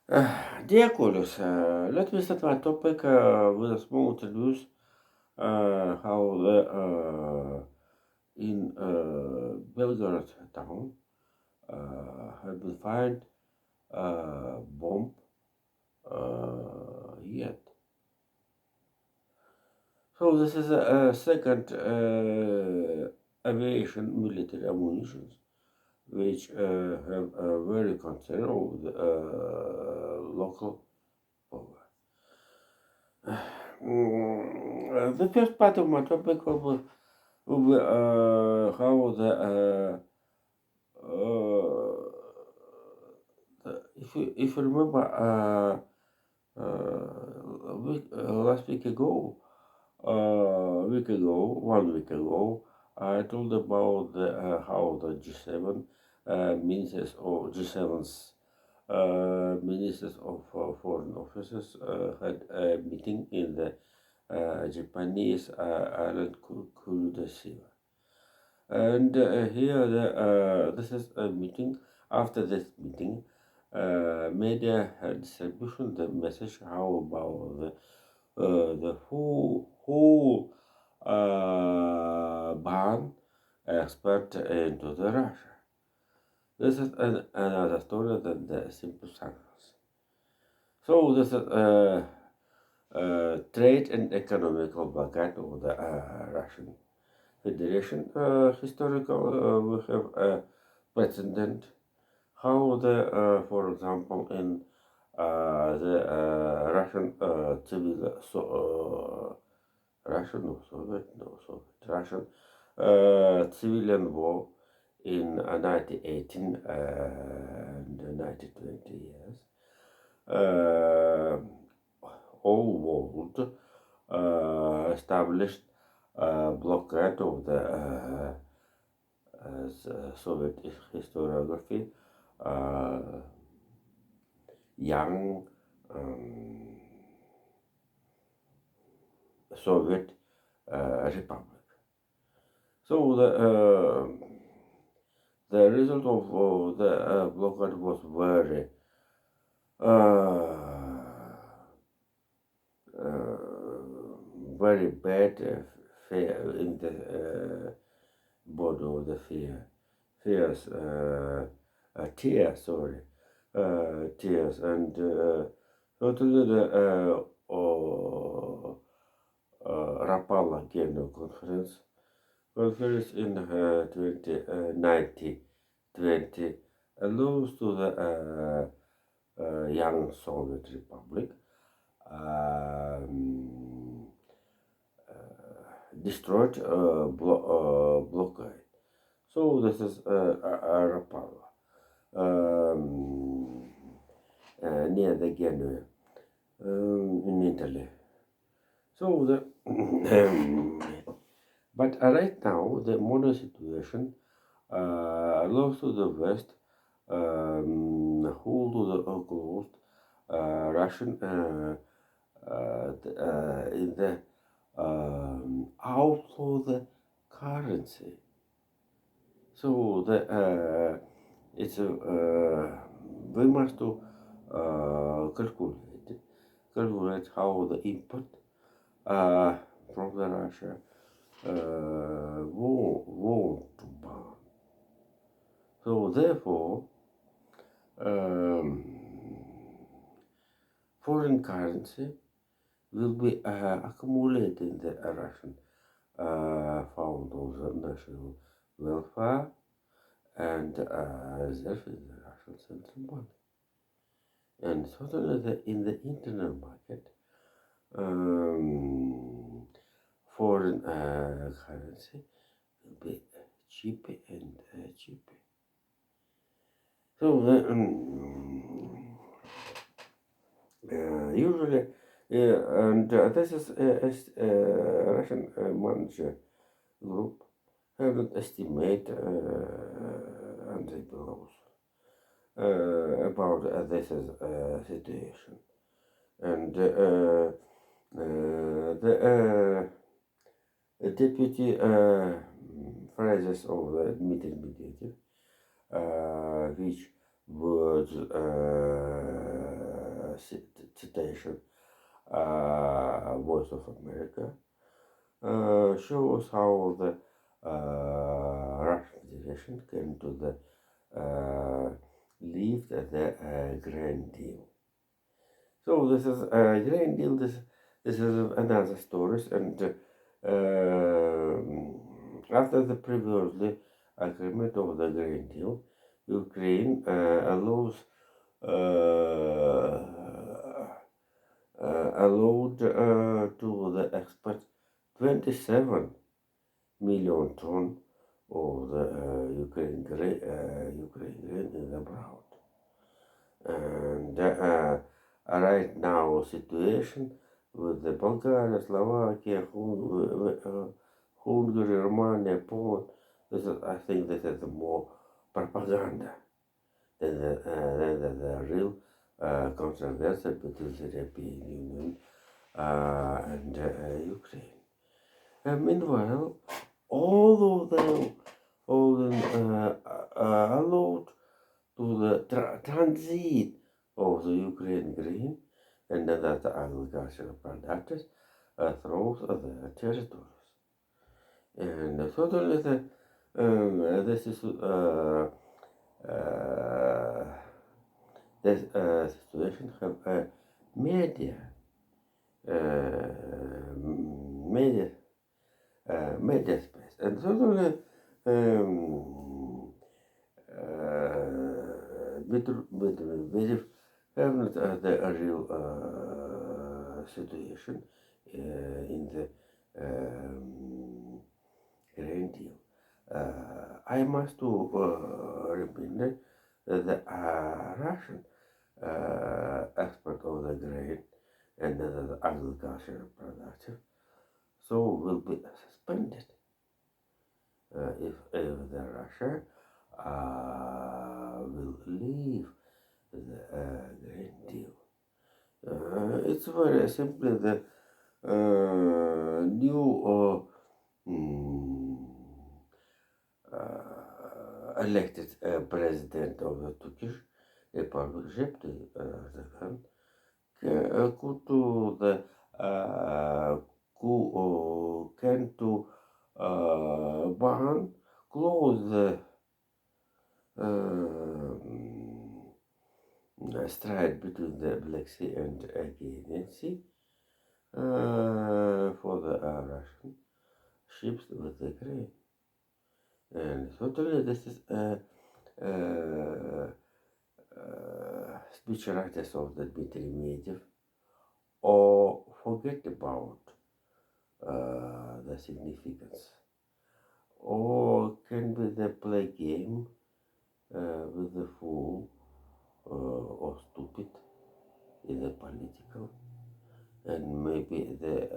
Dear colleagues, let me start my topic with a small introduce how the in Belgorod town have been found bomb yet. So this is a second aviation military ammunition which have a very concern of the local power. The first part of my topic will be how if you remember last week ago, 1 week ago, I told about how the G7 ministers or G7's ministers of foreign officers had a meeting in the Japanese island Kurudashima. And here, this is a meeting. After this meeting, media had distributed the message how about the whole ban expert into the Russia. This is another story than the simple sanctions. So this is trade and economical background of the Russian Federation. Historical, we have a precedent how for example, in the Russian civil, Russian, no, Soviet, no, Soviet, Russian civilian war in 1918 and 1920 years. Uh, all world established blockade of the Soviet historiography, young Soviet Republic. So the result of the blockade was very very bad in the body of the fears, tears, sorry, tears, and totally the Rapallo General Conference in 2020 allows to the young Soviet Republic um, destroyed blockade. So this is Rapallo near the Genoa in Italy. So the but right now the modern situation allows to the West hold to the closed Russian in the outflow the currency. So it's we must to calculate how the input from the Russia won't ban. So therefore, um, foreign currency will be accumulated in the Russian fund of the national welfare and reserve in the Russian central bank. And certainly in the internal market, foreign currency will be cheaper and cheaper. So usually, and this is Russian manager group have an estimate and they below about this is, situation. And the deputy phrases of the meeting mediator, which was citation, Voice of America, shows how the Russian Federation came to the leave the Grand Deal. So this is a Grand Deal. This is another story, and after the previously agreement of the Grand Deal, Ukraine allowed to the export 27 million ton of the Ukraine grain in the brown. And right now situation with the Bulgaria, Slovakia, Hungary, Romania, Poland, I think this is more propaganda than the real controversy between the European Union and Ukraine. And meanwhile, although they allowed to the transit of the Ukraine grain and other agricultural products through the territories. And totally this is this situation have media space, and totally very not the real situation in the Grand Deal. I must remind the Russian export of the grain and the agricultural products so will be suspended if the Russia will leave the Green Deal. It's very simply the new elected president of the Turkish Republic, Recep Erdogan, could to the can to ban close the stride between the Black Sea and Aegean Sea for the Russian ships with the grain. And totally this is speech writers of the Dmitry Medvedev or forget about the significance, or can be the play game with the fool or stupid in the political, and maybe the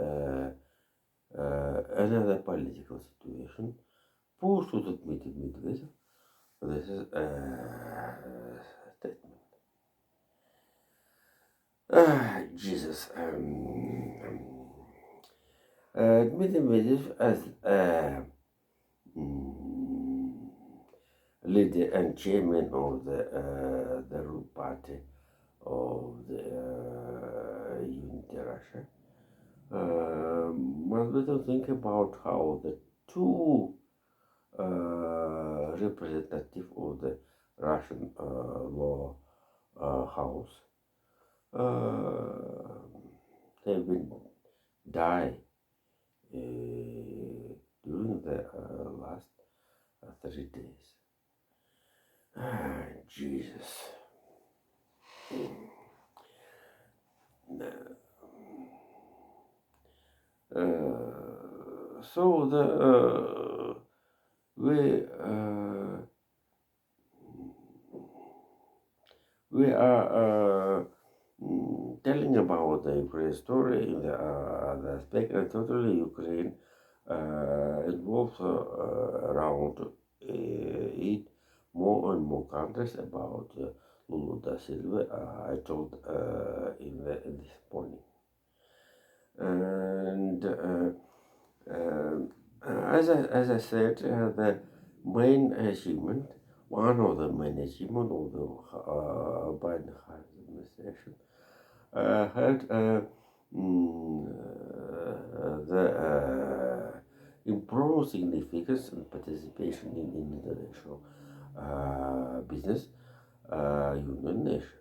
another political situation push to the Dmitry Medvedev. This is a statement. Jesus. Dmitry Medvedev as leader and chairman of the rule party of the Unity Russia must better think about how the two representative of the Russian law house have been die during the last 30 days. Jesus. So the we are telling about the Ukraine story in the other aspect, and totally Ukraine involves around 8 more and more countries about Lula da Silva. I told in this morning, and as I said, the main achievement, one of the main achievements of the Biden administration had mm, the improved significance and participation in international business union nation.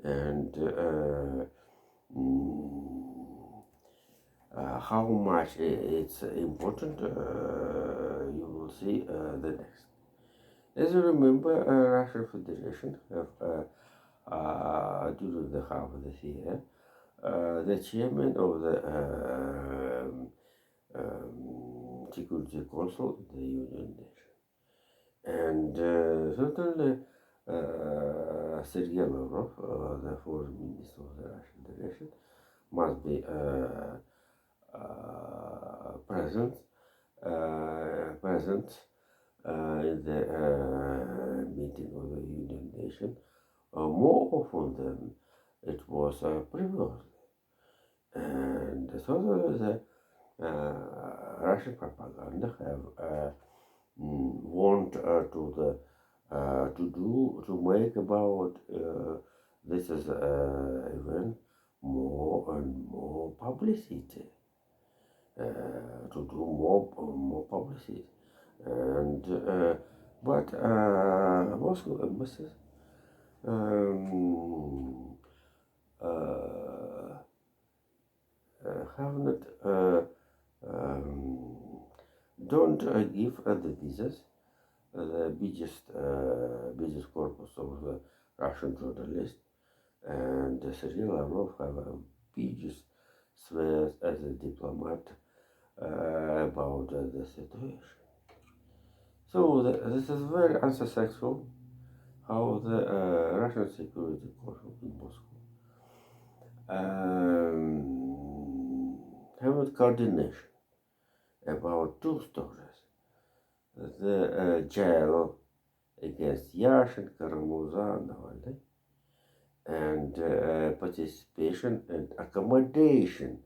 And mm, how much it's important, you will see the next. As you remember, Russian Federation have during the half of this year, the chairman of the Security Council in the Union Nation, and certainly Sergei Lavrov, the foreign minister of the Russian Federation, must be present in the meeting of the Union Nation more often than it was previously. And so the Russian propaganda have want to make about this is event more and more publicity, to do more publicity, and but Moscow embassies um, uh, have not um, don't give the visas the biggest corpus of the Russian journalists, and Sergei Lavrov have a biggest sphere as a diplomat about the situation. So this is very unsuccessful how the Russian security council in Moscow have coordination about two stories: the jail against Yashin, Karamuzan, Navalny, and participation and accommodation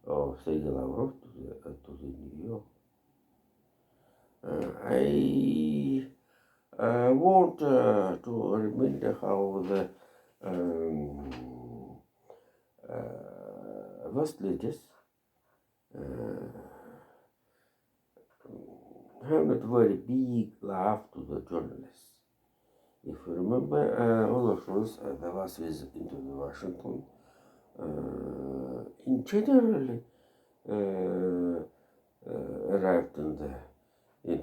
of Sergei Lavrov to the New York. I want to remember how the West leaders have not very big love to the journalists. If you remember, Olaf Scholz, the last visit into the Washington, in generally arrived into the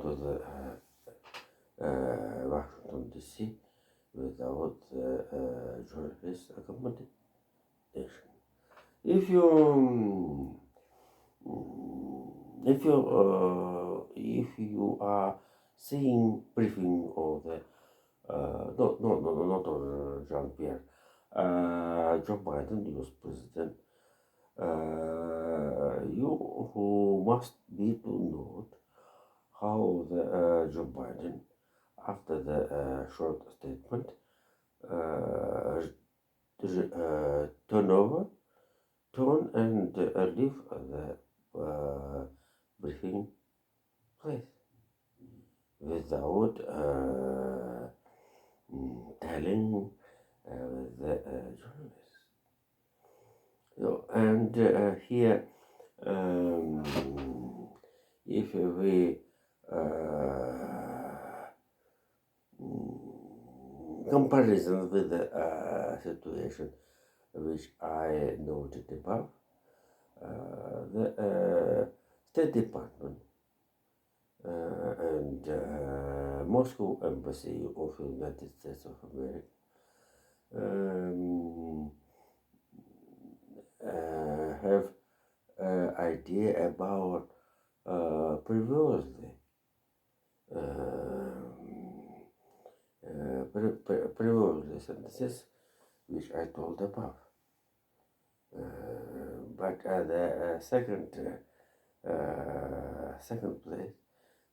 Washington D.C. without journalist accommodation. If you if you are seeing briefing of the not on Jean-Pierre, Joe Biden, US president, you who must be to note how the Joe Biden, after the short statement, turn and leave the briefing place without telling the journalists. So, and here, if we comparison with the situation which I noted above, the State Department and Moscow Embassy of the United States of America have idea about previously previously sentences which I told above. But the second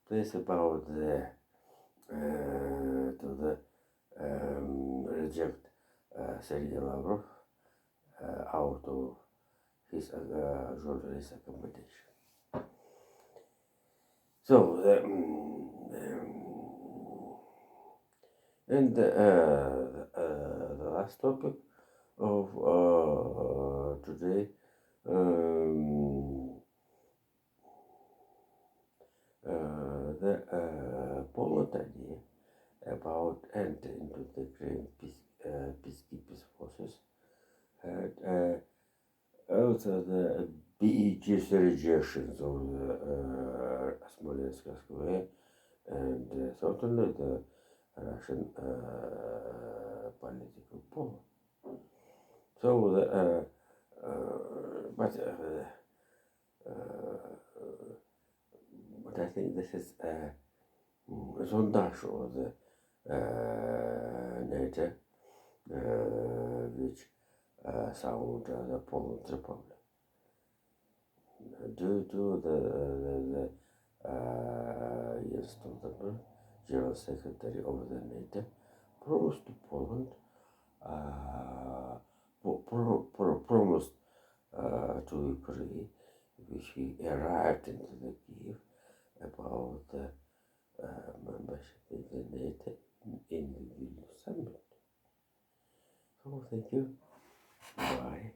place about the to the reject Sergei Lavrov out of his journalist accommodation. So and the last topic of today, um, the Poland idea about entering into the Ukraine peacekeepers forces had also the BEG's rejections of the Smolensk Square and certainly the Russian political power. So, but I think this is a sondage of the NATO, which sound the Poland Republic. Due to the Jens Stoltenberg, General Secretary of the NATO, promised to Poland, promised to Ukraine, which he arrived into the Kiev about the membership in the NATO in the Vilnius summit. So thank you. Bye.